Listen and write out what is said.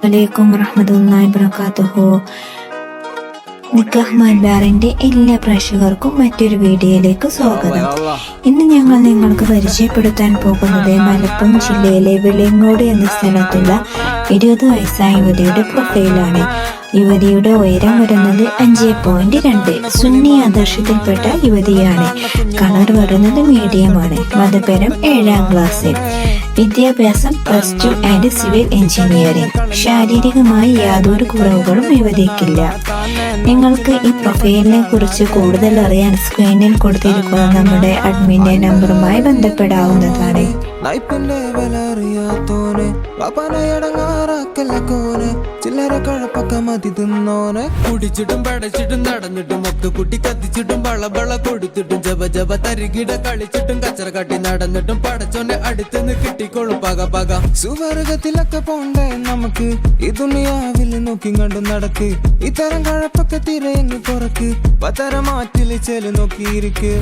അലൈക്കും വറഹ്മത്തുള്ളാഹി വബറകാതുഹു. നിക്കാഹ് മൽബാറിന്റെ എല്ലാ പ്രേക്ഷകർക്കും മറ്റൊരു വീഡിയോയിലേക്ക് സ്വാഗതം. ഇന്ന് ഞങ്ങൾ നിങ്ങൾക്ക് പരിചയപ്പെടുത്താൻ പോകുന്നത് മലപ്പുറം ജില്ലയിലെ വെളിയങ്ങോട് എന്ന സ്ഥലത്തുള്ള 20 വയസ്സായ യുവതിയുടെ പ്രൊഫൈലാണ്. യുവതിയുടെ ഉയരം വരുന്നത് 5.2. സുന്നി ആദർശത്തിൽപ്പെട്ട യുവതിയാണ്. കളർ വരുന്നത് മീഡിയമാണ്. മതപരം 7ാം ക്ലാസ്. വിദ്യാഭ്യാസം +2 ആൻഡ് സിവിൽ എഞ്ചിനീയറിംഗ്. ശാരീരികമായി യാതൊരു കുറവുകളും യുവതിക്കില്ല. നിങ്ങൾക്ക് ഈ പ്രൊഫൈലിനെ കുറിച്ച് കൂടുതൽ അറിയാൻ സ്ക്രീനിൽ കൊടുത്തിരിക്കുന്ന നമ്മുടെ അഡ്മിന്റെ നമ്പറുമായി ബന്ധപ്പെടാവുന്നതാണ്. ചില്ലറ കഴപ്പൊക്കെ മതി തിന്നോനെ കുടിച്ചിട്ടും പടച്ചിട്ടും നടന്നിട്ടും ഒക്കെ കുട്ടി കത്തിച്ചിട്ടും വളവള കൊടുത്തിട്ടും ജപ ജപ തരികിട കളിച്ചിട്ടും കച്ചറ കാട്ടി നടന്നിട്ടും പടച്ചോന്റെ അടുത്തുനിന്ന് കിട്ടിക്കോളും പക സുവർഗത്തിലൊക്കെ പോണ്ടേ നമുക്ക് ഈ ദുനിയാവിൽ നോക്കി കണ്ടു നടക്ക്. ഇത്തരം കഴപ്പൊക്കെ തിരയങ്ങ് കുറക്ക്. പതര മാറ്റില് ചെല് നോക്കിയിരിക്ക്.